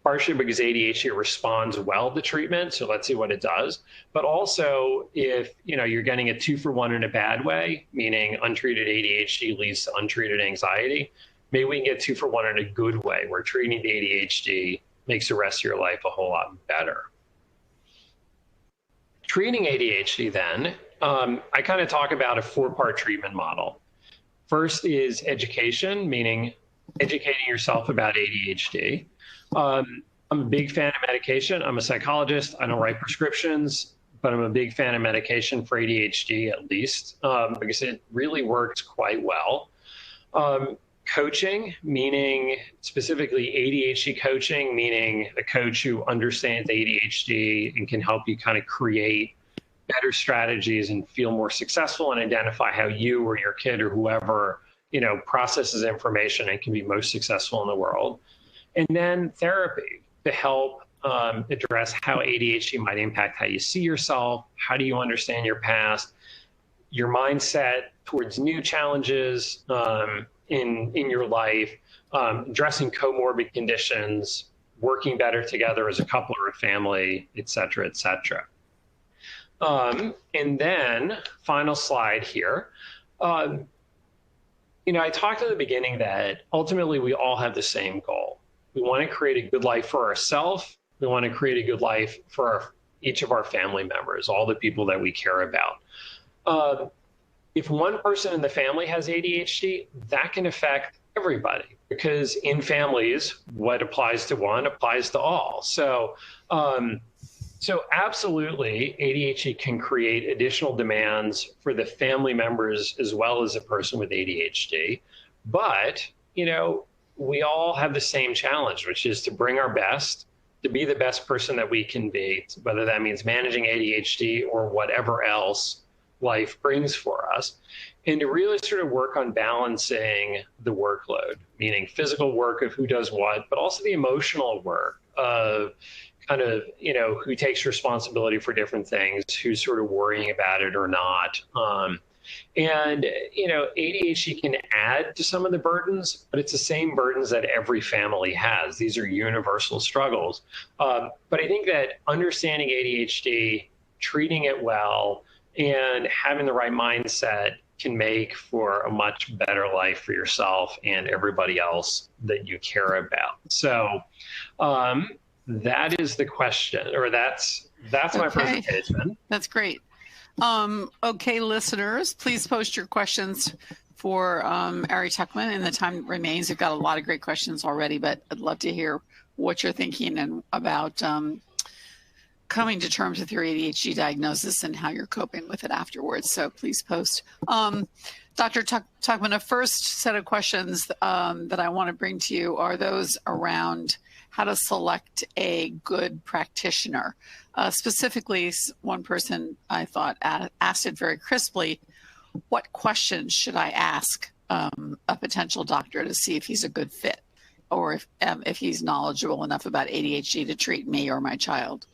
Partially because ADHD responds well to treatment, so let's see what it does. But also, if you're getting a 2-for-1 in a bad way, meaning untreated ADHD leads to untreated anxiety, maybe we can get 2-for-1 in a good way, where treating the ADHD makes the rest of your life a whole lot better. Treating ADHD then, I kind of talk about a 4-part treatment model. First is education, meaning educating yourself about ADHD. I'm a big fan of medication. I'm a psychologist. I don't write prescriptions, but I'm a big fan of medication for ADHD, at least, because it really works quite well. Coaching, meaning specifically ADHD coaching, meaning a coach who understands ADHD and can help you kind of create better strategies and feel more successful and identify how you or your kid or whoever, processes information and can be most successful in the world. And then therapy to help address how ADHD might impact how you see yourself, how do you understand your past, your mindset towards new challenges in your life, addressing comorbid conditions, working better together as a couple or a family, et cetera, et cetera. And then final slide here. I talked at the beginning that ultimately we all have the same goal. We want to create a good life for ourselves. We want to create a good life for each of our family members, all the people that we care about. If one person in the family has ADHD, that can affect everybody, because in families, what applies to one applies to all. So absolutely, ADHD can create additional demands for the family members as well as a person with ADHD. But, we all have the same challenge, which is to bring our best, to be the best person that we can be, whether that means managing ADHD or whatever else life brings for us, and to really sort of work on balancing the workload, meaning physical work of who does what, but also the emotional work of kind of, who takes responsibility for different things, who's sort of worrying about it or not. And ADHD can add to some of the burdens, but it's the same burdens that every family has. These are universal struggles. But I think that understanding ADHD, treating it well, and having the right mindset can make for a much better life for yourself and everybody else that you care about. So that is the question, or that's my presentation.
That's great. Okay, listeners, please post your questions for Ari Tuckman in the time that remains. We've got a lot of great questions already, but I'd love to hear what you're thinking and about coming to terms with your ADHD diagnosis and how you're coping with it afterwards. So please post. Dr. Tuckman, a first set of questions that I want to bring to you are those around how to select a good practitioner. Specifically, one person I thought asked it very crisply: what questions should I ask a potential doctor to see if he's a good fit, or if he's knowledgeable enough about ADHD to treat me or my child?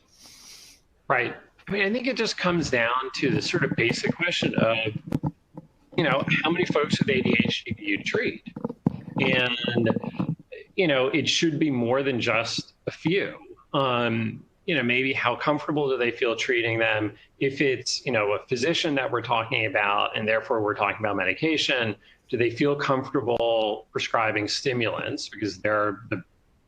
Right. I mean, I think it just comes down to the sort of basic question of, how many folks with ADHD do you treat? And, it should be more than just a few. Maybe how comfortable do they feel treating them? If it's, a physician that we're talking about, and therefore we're talking about medication, do they feel comfortable prescribing stimulants because they're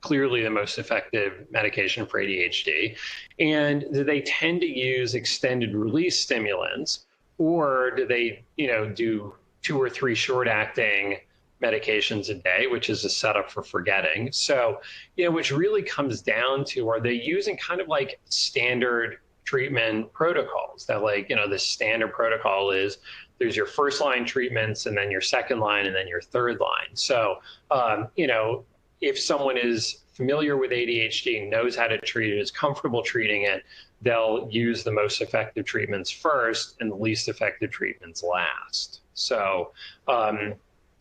clearly the most effective medication for ADHD? And do they tend to use extended release stimulants, or do they, do 2 or 3 short acting medications a day, which is a setup for forgetting? So, which really comes down to, are they using kind of like standard treatment protocols that, like, the standard protocol is there's your first line treatments, and then your second line, and then your third line. So, if someone is familiar with ADHD, knows how to treat it, is comfortable treating it, they'll use the most effective treatments first and the least effective treatments last. So,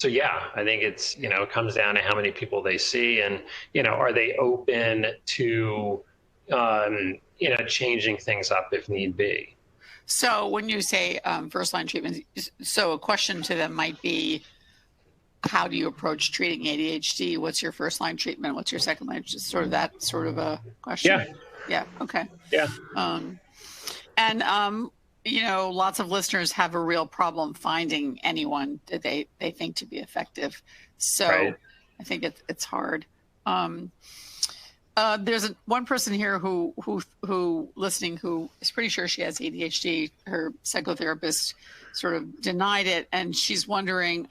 yeah, I think it's, it comes down to how many people they see, and, are they open to, changing things up if need be.
So when you say first line treatment, so a question to them might be, how do you approach treating ADHD? What's your first line treatment? What's your second line? Just sort of that sort of a question.
Yeah.
Yeah. Okay.
Yeah.
Lots of listeners have a real problem finding anyone that they think to be effective. So right. I think it's hard. There's one person here who listening, who is pretty sure she has ADHD. Her psychotherapist sort of denied it, and she's wondering,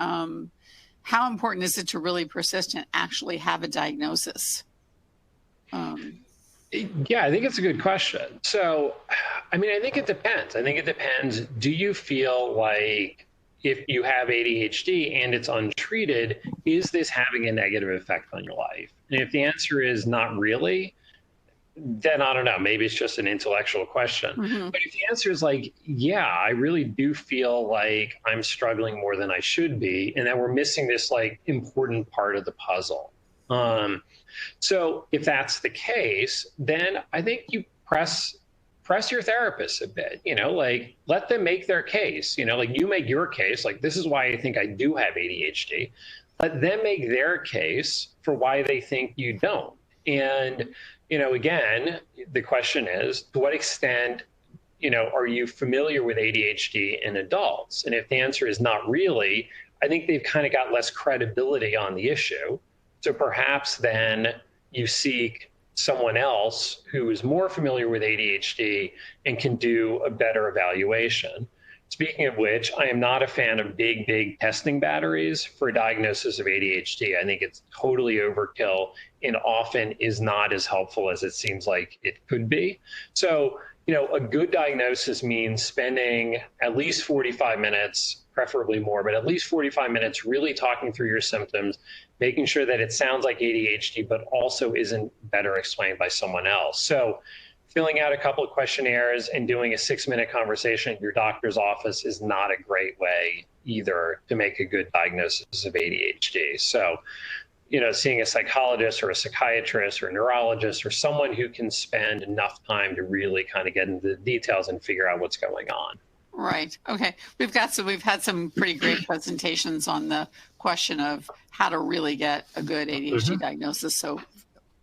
how important is it to really persist and actually have a diagnosis?
Yeah, I think it's a good question. So, I mean, I think it depends. Do you feel like if you have ADHD and it's untreated, is this having a negative effect on your life? And if the answer is not really, then I don't know, maybe it's just an intellectual question. Mm-hmm. But if the answer is like, yeah, I really do feel like I'm struggling more than I should be, and that we're missing this like important part of the puzzle. So if that's the case, then I think you press your therapist a bit, like let them make their case, like you make your case, like this is why I think I do have ADHD. Let them make their case for why they think you don't. And, again, the question is, to what extent, are you familiar with ADHD in adults? And if the answer is not really, I think they've kind of got less credibility on the issue. So perhaps then you seek someone else who is more familiar with ADHD and can do a better evaluation. Speaking of which, I am not a fan of big testing batteries for a diagnosis of ADHD. I think it's totally overkill and often is not as helpful as it seems like it could be. So, a good diagnosis means spending at least 45 minutes, preferably more, but at least 45 minutes really talking through your symptoms, making sure that it sounds like ADHD, but also isn't better explained by someone else. So filling out a couple of questionnaires and doing a 6-minute conversation at your doctor's office is not a great way either to make a good diagnosis of ADHD. So, seeing a psychologist or a psychiatrist or a neurologist or someone who can spend enough time to really kind of get into the details and figure out what's going on.
Right. Okay. We've had some pretty great presentations on the question of how to really get a good ADHD diagnosis. So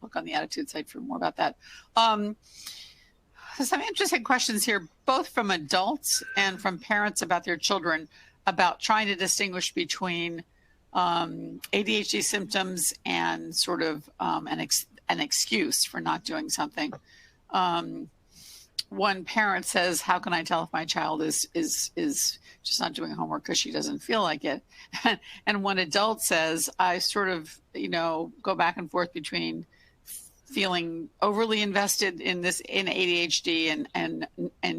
look on the Attitude site for more about that. Some interesting questions here, both from adults and from parents about their children, about trying to distinguish between ADHD symptoms and sort of an excuse for not doing something. One parent says, how can I tell if my child is just not doing homework because she doesn't feel like it? And one adult says, I sort of, go back and forth between feeling overly invested in ADHD and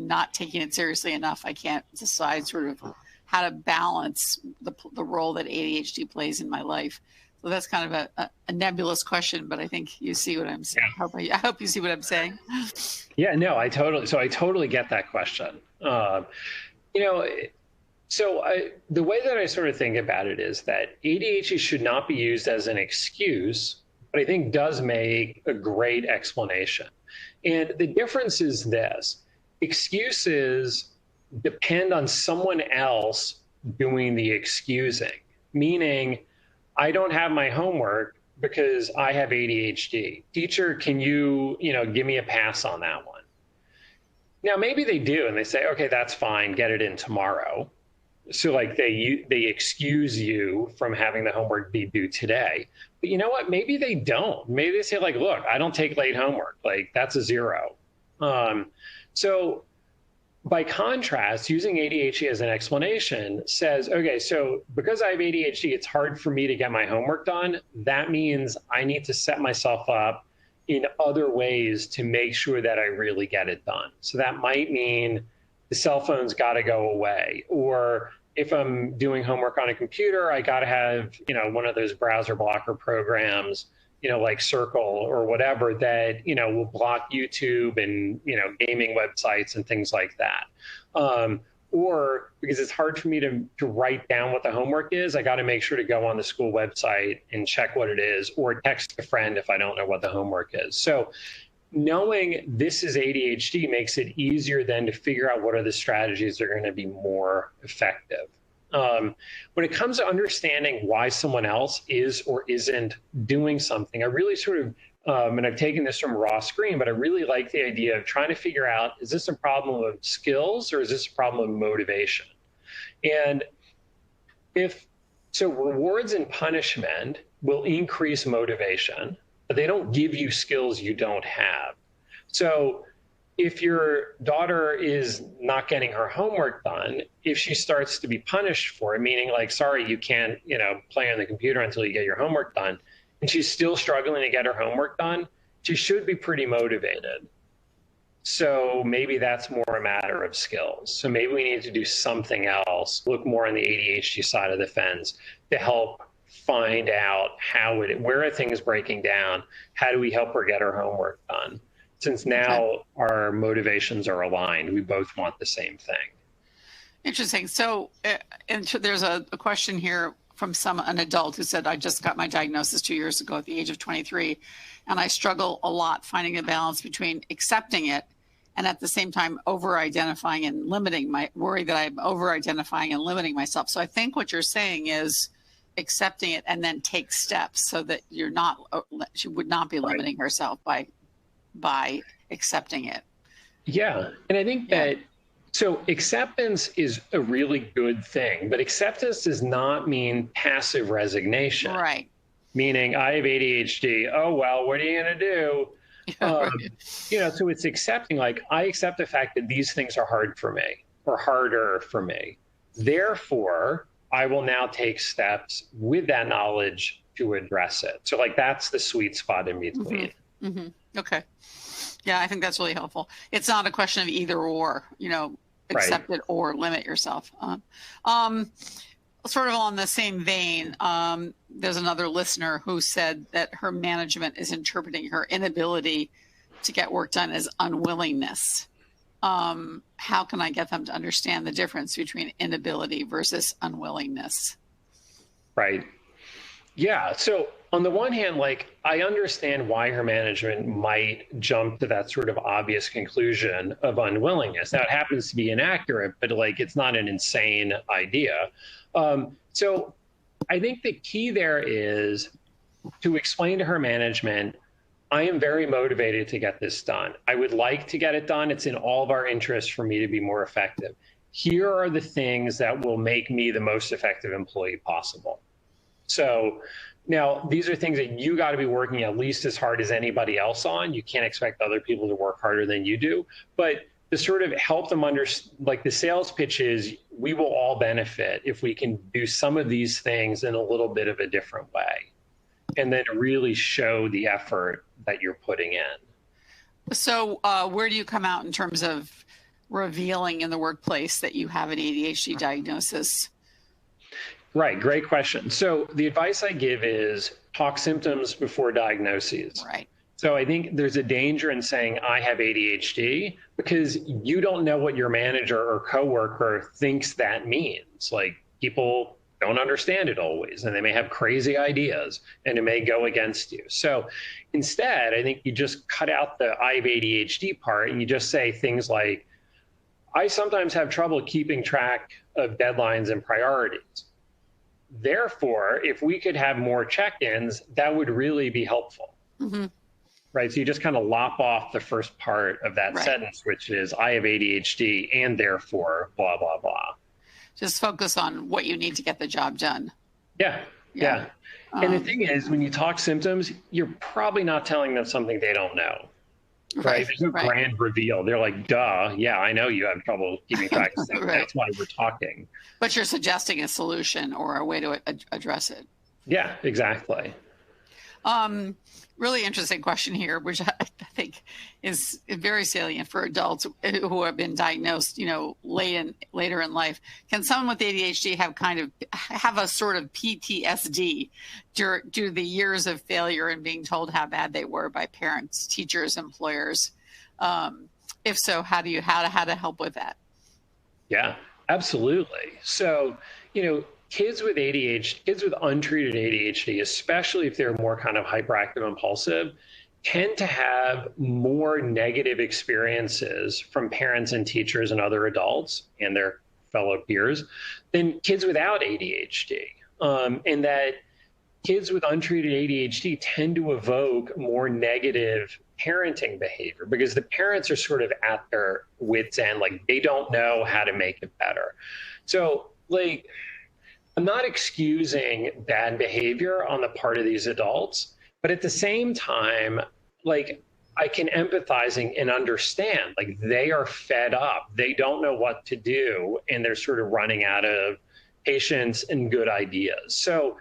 not taking it seriously enough. I can't decide sort of how to balance the role that ADHD plays in my life. So that's kind of a nebulous question, but I think you see what I'm saying. Yeah. I hope you see what I'm saying.
Yeah, no, I totally get that question. The way that I sort of think about it is that ADHD should not be used as an excuse, but I think does make a great explanation. And the difference is this: excuses depend on someone else doing the excusing, meaning I don't have my homework because I have ADHD. Teacher, can you give me a pass on that one? Now, maybe they do, and they say, okay, that's fine, get it in tomorrow. So like they excuse you from having the homework be due today. But you know what? Maybe they don't. Maybe they say like, look, I don't take late homework. Like that's a 0. So by contrast, using ADHD as an explanation says, okay, so because I have ADHD, it's hard for me to get my homework done. That means I need to set myself up in other ways to make sure that I really get it done. So that might mean the cell phone's got to go away, or if I'm doing homework on a computer, I got to have, one of those browser blocker programs, like Circle or whatever that, will block YouTube and, gaming websites and things like that. Or because it's hard for me to write down what the homework is, I got to make sure to go on the school website and check what it is, or text a friend if I don't know what the homework is. So knowing this is ADHD makes it easier then to figure out what are the strategies that are going to be more effective. When it comes to understanding why someone else is or isn't doing something, I really sort of, and I've taken this from Ross Green, but I really like the idea of trying to figure out, is this a problem of skills or is this a problem of motivation? And rewards and punishment will increase motivation, but they don't give you skills you don't have. So if your daughter is not getting her homework done, if she starts to be punished for it, meaning like, sorry, you can't, play on the computer until you get your homework done, and she's still struggling to get her homework done, she should be pretty motivated. So maybe that's more a matter of skills. So maybe we need to do something else, look more on the ADHD side of the fence to help find out where are things breaking down? How do we help her get her homework done? Since now our motivations are aligned, we both want the same thing.
Interesting. So there's a question here from an adult who said, I just got my diagnosis 2 years ago at the age of 23, and I struggle a lot finding a balance between accepting it and at the same time over-identifying and limiting worry that I'm over-identifying and limiting myself. So I think what you're saying is accepting it and then take steps so that she would not be limiting herself by accepting it.
Yeah. And I think that, so acceptance is a really good thing, but acceptance does not mean passive resignation.
Right.
Meaning I have ADHD. Oh, well, what are you going to do? So it's accepting, like, I accept the fact that these things are hard for me or harder for me. Therefore, I will now take steps with that knowledge to address it. So like, that's the sweet spot in between.
Mm-hmm. Mm-hmm. Okay. Yeah, I think that's really helpful. It's not a question of either or, accept it or limit yourself. Sort of on the same vein, there's another listener who said that her management is interpreting her inability to get work done as unwillingness. How can I get them to understand the difference between inability versus unwillingness?
Right. Yeah. So on the one hand, like, I understand why her management might jump to that sort of obvious conclusion of unwillingness. Now, it happens to be inaccurate, but like, it's not an insane idea. So I think the key there is to explain to her management, I am very motivated to get this done. I would like to get it done. It's in all of our interests for me to be more effective. Here are the things that will make me the most effective employee possible. So now these are things that you got to be working at least as hard as anybody else on. You can't expect other people to work harder than you do, but to sort of help them understand, like the sales pitch is, we will all benefit if we can do some of these things in a little bit of a different way. and then really show the effort that you're putting in.
So where do you come out in terms of revealing in the workplace that you have an ADHD diagnosis?
Right. Great question. So the advice I give is talk symptoms before diagnoses.
Right.
So I think there's a danger in saying I have ADHD because you don't know what your manager or coworker thinks that means. Like people don't understand it always, and they may have crazy ideas and it may go against you. So instead, I think you just cut out the I have ADHD part and you just say things like, I sometimes have trouble keeping track of deadlines and priorities. Therefore, if we could have more check-ins, that would really be helpful.
Mm-hmm.
Right. So you just kind of lop off the first part of that sentence, which is I have ADHD and therefore blah, blah, blah.
Just focus on what you need to get the job done.
Yeah. And the thing is, when you talk symptoms, you're probably not telling them something they don't know. Right. There's no grand reveal. They're like, duh. Yeah, I know you have trouble keeping track of stuff. That's why we're talking.
But you're suggesting a solution or a way to address it.
Yeah, exactly.
Really interesting question here, which I think is very salient for adults who have been diagnosed, later in life. Can someone with ADHD have a sort of PTSD due to the years of failure and being told how bad they were by parents, teachers, employers? If so, how to help with that?
Yeah, absolutely. So, kids with ADHD, kids with untreated ADHD, especially if they're more kind of hyperactive impulsive, tend to have more negative experiences from parents and teachers and other adults and their fellow peers than kids without ADHD. And that kids with untreated ADHD tend to evoke more negative parenting behavior because the parents are sort of at their wits' end, like they don't know how to make it better. So, I'm not excusing bad behavior on the part of these adults, but at the same time, I can empathize and understand, they are fed up. They don't know what to do, and they're sort of running out of patience and good ideas. So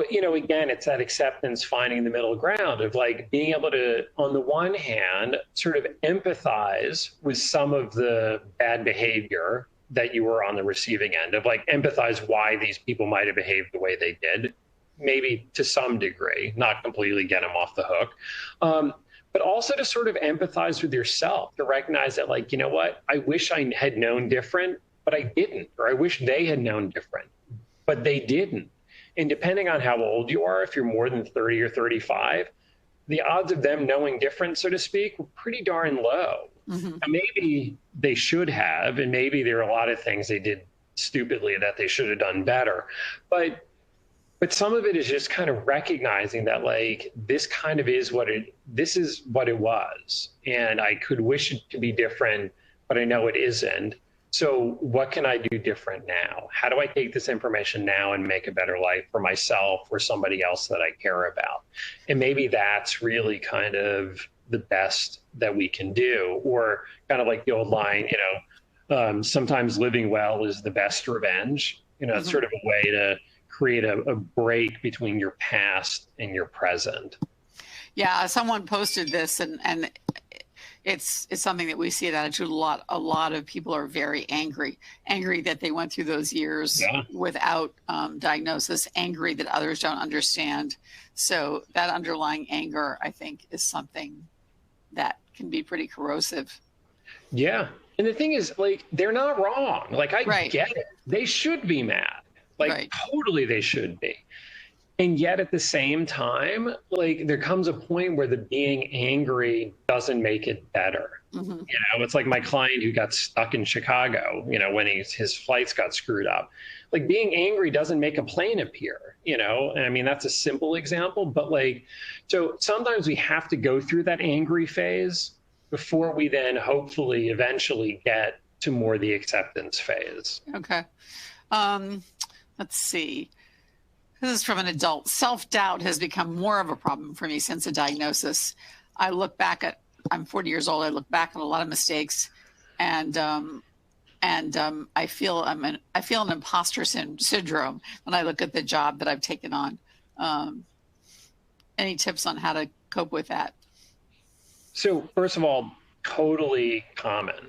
again, it's that acceptance, finding the middle ground of being able to, on the one hand, sort of empathize with some of the bad behavior that you were on the receiving end of, empathize why these people might have behaved the way they did, maybe to some degree, not completely get them off the hook. But also to sort of empathize with yourself, to recognize that, I wish I had known different, but I didn't, or I wish they had known different, but they didn't. And depending on how old you are, if you're more than 30 or 35, the odds of them knowing different, so to speak, were pretty darn low. Mm-hmm. And maybe they should have, and maybe there are a lot of things they did stupidly that they should have done better. But some of it is just kind of recognizing that this kind of is this is what it was. And I could wish it to be different, but I know it isn't. So what can I do different now? How do I take this information now and make a better life for myself or somebody else that I care about? And maybe that's really kind of the best that we can do, or kind of like the old line, sometimes living well is the best revenge. It's sort of a way to create a break between your past and your present.
Yeah, someone posted this, and it's something that we see at Attitude a lot. A lot of people are very angry that they went through those years without diagnosis, angry that others don't understand. So that underlying anger, I think, is something that can be pretty corrosive.
Yeah. And the thing is, they're not wrong. I get it. They should be mad. Totally they should be. And yet at the same time, there comes a point where the being angry doesn't make it better. Mm-hmm. It's like my client who got stuck in Chicago, when his flights got screwed up. Being angry doesn't make a plane appear, and I mean, that's a simple example, but so sometimes we have to go through that angry phase before we then hopefully eventually get to more the acceptance phase.
Okay. Let's see. This is from an adult. Self-doubt has become more of a problem for me since a diagnosis. I'm 40 years old. I look back at a lot of mistakes, and I feel an impostor syndrome when I look at the job that I've taken on. any tips on how to cope with that?
So first of all, totally common,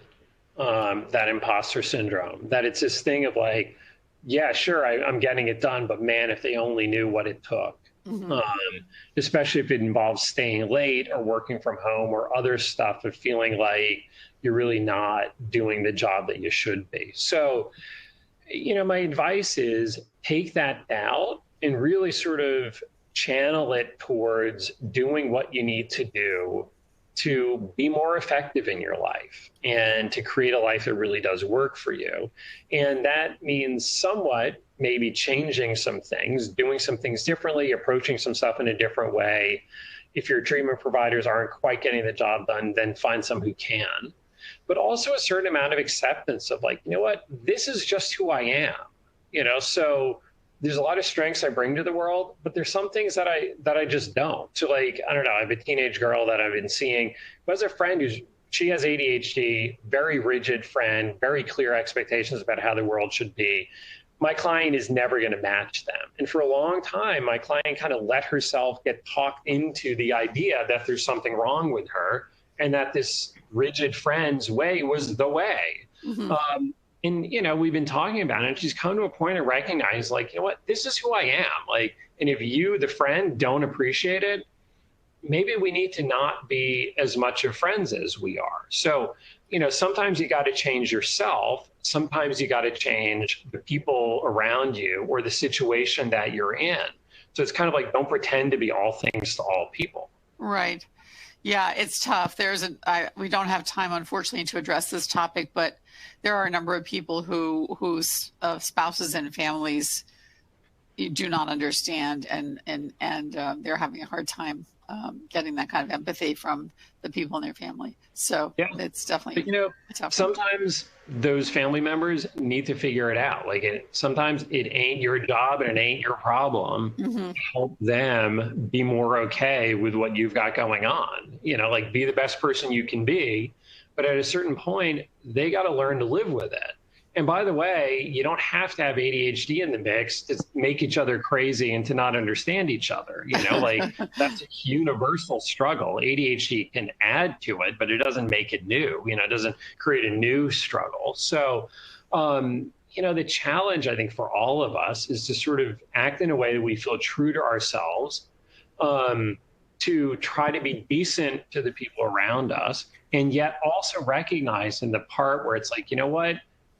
that imposter syndrome, that it's this thing of like, yeah, sure, I'm getting it done, but man, if they only knew what it took.
Mm-hmm.
Especially if it involves staying late or working from home or other stuff, of feeling like you're really not doing the job that you should be. So, my advice is take that doubt and really sort of channel it towards doing what you need to do to be more effective in your life and to create a life that really does work for you. And that means somewhat maybe changing some things, doing some things differently, approaching some stuff in a different way. If your treatment providers aren't quite getting the job done, then find some who can. But also a certain amount of acceptance of like, you know what, this is just who I am. So there's a lot of strengths I bring to the world, but there's some things that I just don't. So like, I don't know, I have a teenage girl that I've been seeing who has a friend she has ADHD, very rigid friend, very clear expectations about how the world should be. My client is never going to match them. And for a long time, my client kind of let herself get talked into the idea that there's something wrong with her and that this rigid friend's way was the way. Mm-hmm. And, we've been talking about it, and she's come to a point to recognize, like, you know what, this is who I am. Like, and if you, the friend, don't appreciate it, maybe we need to not be as much of friends as we are. So, sometimes you got to change yourself. Sometimes you got to change the people around you or the situation that you're in. So it's kind of like, don't pretend to be all things to all people.
Right. Yeah, it's tough. We don't have time, unfortunately, to address this topic, but there are a number of people whose spouses and families do not understand, and they're having a hard time getting that kind of empathy from the people in their family. So yeah, it's definitely tough.
Sometimes those family members need to figure it out. Like sometimes it ain't your job and it ain't your problem. Mm-hmm. Help them be more okay with what you've got going on. Like be the best person you can be. But at a certain point, they got to learn to live with it. And by the way, you don't have to have ADHD in the mix to make each other crazy and to not understand each other. Like that's a universal struggle. ADHD can add to it, but it doesn't make it new. It doesn't create a new struggle. So, the challenge, I think, for all of us is to sort of act in a way that we feel true to ourselves, to try to be decent to the people around us, and yet also recognize in the part where it's like, you know what?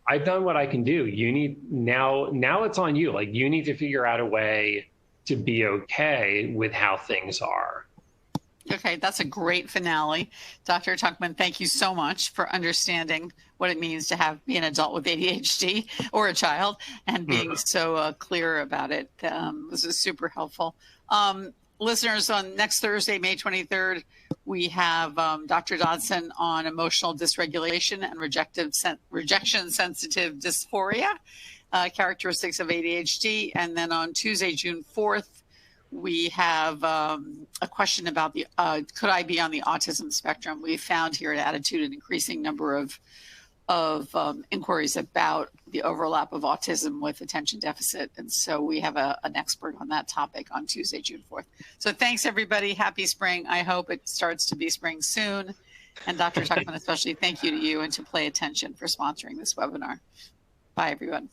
I've done what I can do. You need now it's on you. Like you need to figure out a way to be okay with how things are.
Okay, that's a great finale. Dr. Tuckman, thank you so much for understanding what it means to be an adult with ADHD or a child and being so clear about it. This is super helpful. Listeners, on next Thursday, May 23rd, we have Dr. Dodson on emotional dysregulation and rejection-sensitive dysphoria, characteristics of ADHD. And then on Tuesday, June 4th, we have a question about could I be on the autism spectrum? We found here at Adhd an increasing number of inquiries about the overlap of autism with attention deficit. And so we have an expert on that topic on Tuesday, June 4th. So thanks, everybody. Happy spring. I hope it starts to be spring soon. And Dr. Tuckman, especially thank you to you and to Play Attention for sponsoring this webinar. Bye, everyone.